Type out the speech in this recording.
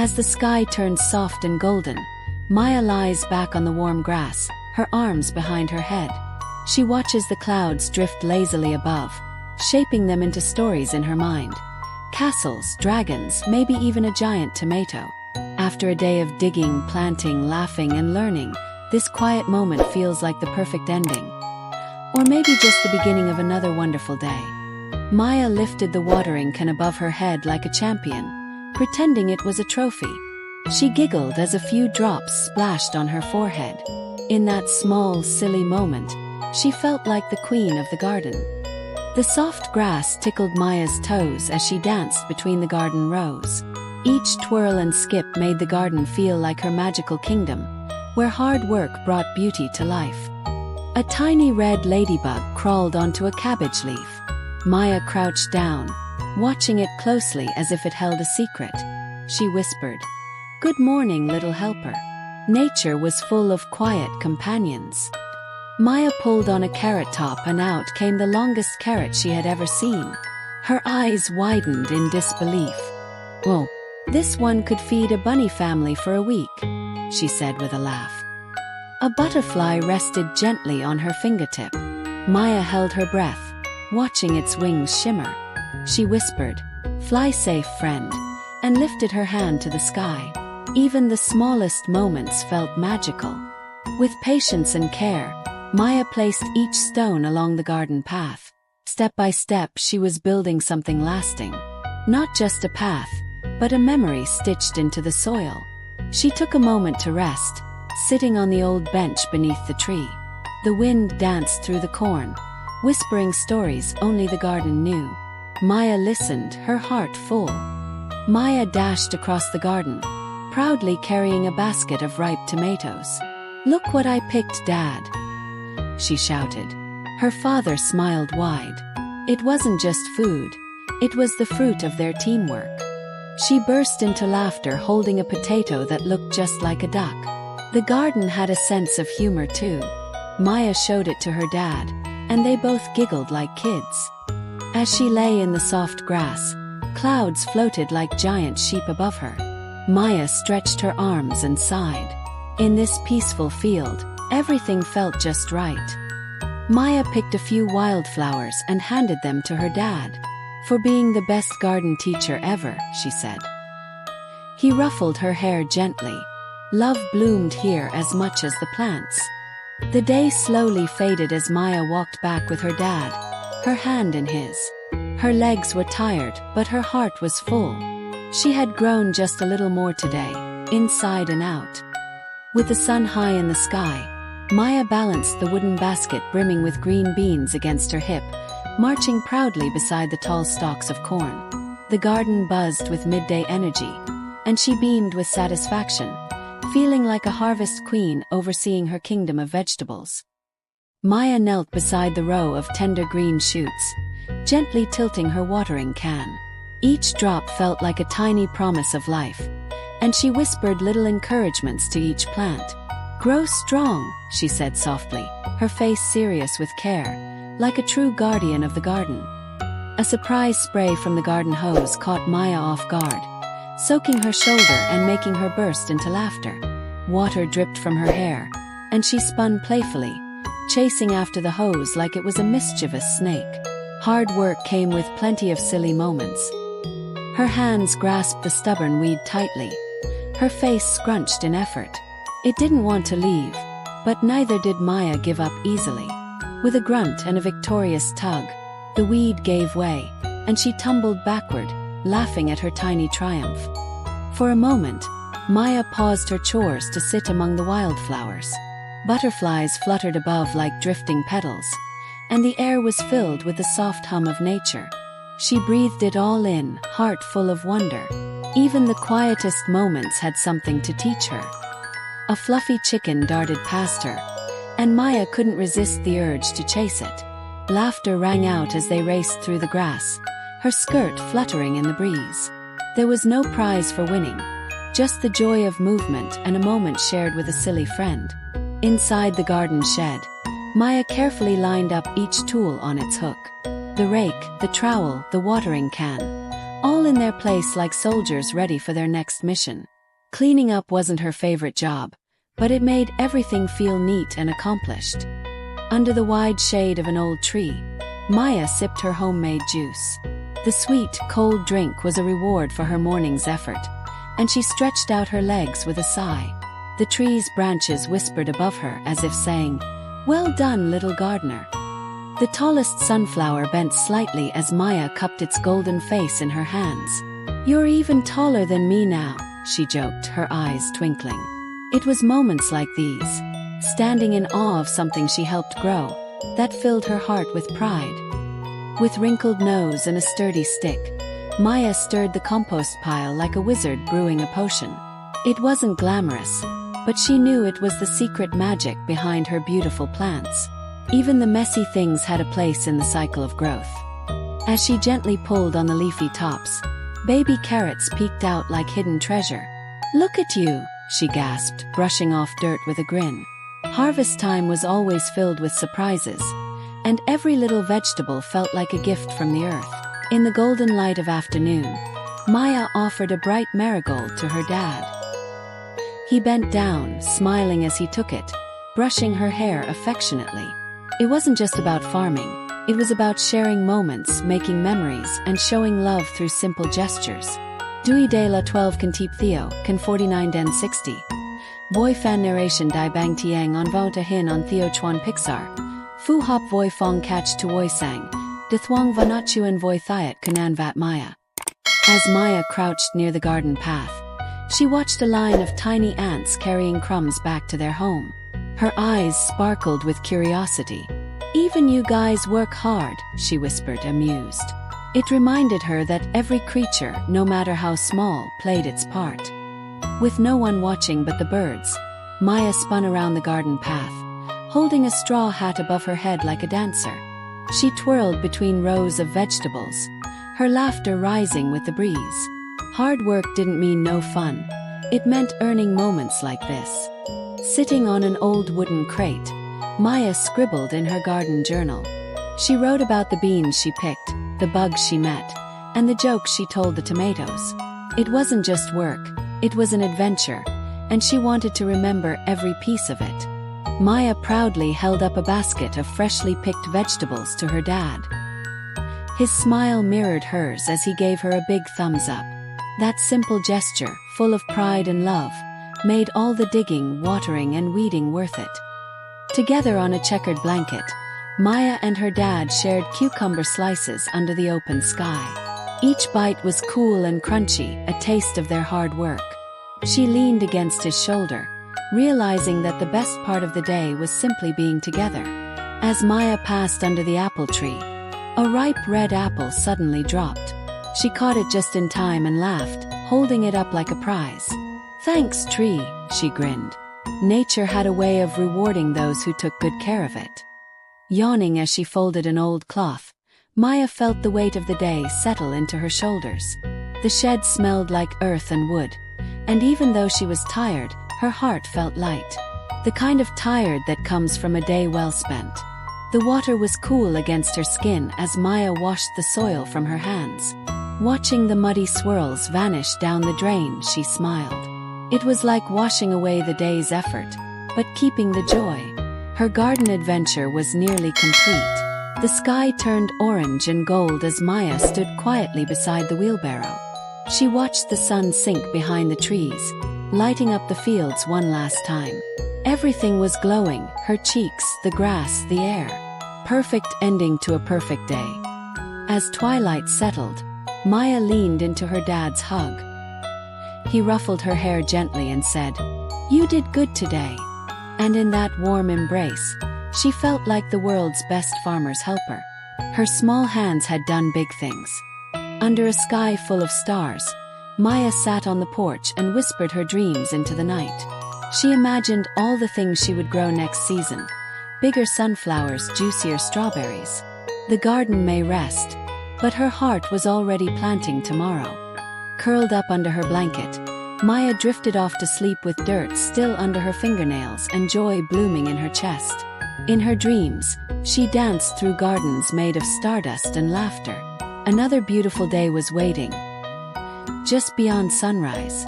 As the sky turns soft and golden, Maya lies back on the warm grass, her arms behind her head. She watches the clouds drift lazily above, shaping them into stories in her mind. Castles, dragons, maybe even a giant tomato. After a day of digging, planting, laughing, and learning, this quiet moment feels like the perfect ending. Or maybe just the beginning of another wonderful day. Maya lifted the watering can above her head like a champion, pretending it was a trophy. She giggled as a few drops splashed on her forehead. In that small, silly moment, she felt like the queen of the garden. The soft grass tickled Maya's toes as she danced between the garden rows. Each twirl and skip made the garden feel like her magical kingdom, where hard work brought beauty to life. A tiny red ladybug crawled onto a cabbage leaf. Maya crouched down, watching it closely as if it held a secret. She whispered, "Good morning, little helper." Nature was full of quiet companions. Maya pulled on a carrot top and out came the longest carrot she had ever seen. Her eyes widened in disbelief. "Whoa, this one could feed a bunny family for a week," she said with a laugh. A butterfly rested gently on her fingertip. Maya held her breath, watching its wings shimmer. She whispered, "Fly safe, friend," and lifted her hand to the sky. Even the smallest moments felt magical. With patience and care, Maya placed each stone along the garden path. Step by step, she was building something lasting. Not just a path, but a memory stitched into the soil. She took a moment to rest, sitting on the old bench beneath the tree. The wind danced through the corn, whispering stories only the garden knew. Maya listened, her heart full. Maya dashed across the garden, proudly carrying a basket of ripe tomatoes. "Look what I picked, Dad," she shouted. Her father smiled wide. It wasn't just food, it was the fruit of their teamwork. She burst into laughter, holding a potato that looked just like a duck. The garden had a sense of humor too. Maya showed it to her dad, and they both giggled like kids. As she lay in the soft grass, clouds floated like giant sheep above her. Maya stretched her arms and sighed. In this peaceful field, everything felt just right. Maya picked a few wildflowers and handed them to her dad. "For being the best garden teacher ever," she said. He ruffled her hair gently. Love bloomed here as much as the plants. The day slowly faded as Maya walked back with her dad, her hand in his. Her legs were tired, but her heart was full. She had grown just a little more today, inside and out. With the sun high in the sky, Maya balanced the wooden basket brimming with green beans against her hip, marching proudly beside the tall stalks of corn. The garden buzzed with midday energy, and she beamed with satisfaction, feeling like a harvest queen overseeing her kingdom of vegetables. Maya knelt beside the row of tender green shoots, gently tilting her watering can. Each drop felt like a tiny promise of life, and she whispered little encouragements to each plant. "Grow strong," she said softly, her face serious with care, like a true guardian of the garden. A surprise spray from the garden hose caught Maya off guard, soaking her shoulder and making her burst into laughter. Water dripped from her hair, and she spun playfully, chasing after the hose like it was a mischievous snake. Hard work came with plenty of silly moments. Her hands grasped the stubborn weed tightly, her face scrunched in effort. It didn't want to leave, but neither did Maya give up easily. With a grunt and a victorious tug, the weed gave way, and she tumbled backward, laughing at her tiny triumph. For a moment, Maya paused her chores to sit among the wildflowers. Butterflies fluttered above like drifting petals, and the air was filled with the soft hum of nature. She breathed it all in, heart full of wonder. Even the quietest moments had something to teach her. A fluffy chicken darted past her, and Maya couldn't resist the urge to chase it. Laughter rang out as they raced through the grass, her skirt fluttering in the breeze. There was no prize for winning, just the joy of movement and a moment shared with a silly friend. Inside the garden shed, Maya carefully lined up each tool on its hook. The rake, the trowel, the watering can. all in their place like soldiers ready for their next mission. Cleaning up wasn't her favorite job, but it made everything feel neat and accomplished. Under the wide shade of an old tree, Maya sipped her homemade juice. The sweet, cold drink was a reward for her morning's effort, and she stretched out her legs with a sigh. The tree's branches whispered above her as if saying, "Well done, little gardener." The tallest sunflower bent slightly as Maya cupped its golden face in her hands. "You're even taller than me now," she joked, her eyes twinkling. It was moments like these, standing in awe of something she helped grow, that filled her heart with pride. With wrinkled nose and a sturdy stick, Maya stirred the compost pile like a wizard brewing a potion. It wasn't glamorous, but she knew it was the secret magic behind her beautiful plants. Even the messy things had a place in the cycle of growth. As she gently pulled on the leafy tops, baby carrots peeked out like hidden treasure. "Look at you," she gasped, brushing off dirt with a grin. Harvest time was always filled with surprises, and every little vegetable felt like a gift from the earth. In the golden light of afternoon, Maya offered a bright marigold to her dad. He bent down, smiling as he took it, brushing her hair affectionately. It wasn't just about farming, it was about sharing moments, making memories, and showing love through simple gestures. Dewey de la 12 can teep Theo, can 49 den 60. Voi fan narration di bang tiang on vota hin on Theo chuan Pixar. Fu hop voi fong catch to voi sang. De thuang vanachu and voi thiat kanan vat Maya. As Maya crouched near the garden path, she watched a line of tiny ants carrying crumbs back to their home. Her eyes sparkled with curiosity. "Even you guys work hard," she whispered, amused. It reminded her that every creature, no matter how small, played its part. With no one watching but the birds, Maya spun around the garden path, holding a straw hat above her head like a dancer. She twirled between rows of vegetables, her laughter rising with the breeze. Hard work didn't mean no fun. It meant earning moments like this. Sitting on an old wooden crate, Maya scribbled in her garden journal. She wrote about the beans she picked, the bugs she met, and the jokes she told the tomatoes. It wasn't just work, it was an adventure, and she wanted to remember every piece of it. Maya proudly held up a basket of freshly picked vegetables to her dad. His smile mirrored hers as he gave her a big thumbs up. That simple gesture, full of pride and love, made all the digging, watering, and weeding worth it. Together on a checkered blanket, Maya and her dad shared cucumber slices under the open sky. Each bite was cool and crunchy, a taste of their hard work. She leaned against his shoulder, realizing that the best part of the day was simply being together. As Maya passed under the apple tree, a ripe red apple suddenly dropped. She caught it just in time and laughed, holding it up like a prize. "Thanks, tree," she grinned. Nature had a way of rewarding those who took good care of it. Yawning as she folded an old cloth, Maya felt the weight of the day settle into her shoulders. The shed smelled like earth and wood, and even though she was tired, her heart felt light. The kind of tired that comes from a day well spent. The water was cool against her skin as Maya washed the soil from her hands. Watching the muddy swirls vanish down the drain, she smiled. It was like washing away the day's effort, but keeping the joy. Her garden adventure was nearly complete. The sky turned orange and gold as Maya stood quietly beside the wheelbarrow. She watched the sun sink behind the trees, lighting up the fields one last time. Everything was glowing, her cheeks, the grass, the air. Perfect ending to a perfect day. As twilight settled, Maya leaned into her dad's hug. He ruffled her hair gently and said, "You did good today." And in that warm embrace, she felt like the world's best farmer's helper. Her small hands had done big things. Under a sky full of stars, Maya sat on the porch and whispered her dreams into the night. She imagined all the things she would grow next season. Bigger sunflowers, juicier strawberries. The garden may rest, but her heart was already planting tomorrow. Curled up under her blanket, Maya drifted off to sleep with dirt still under her fingernails and joy blooming in her chest. In her dreams, she danced through gardens made of stardust and laughter. Another beautiful day was waiting, just beyond sunrise.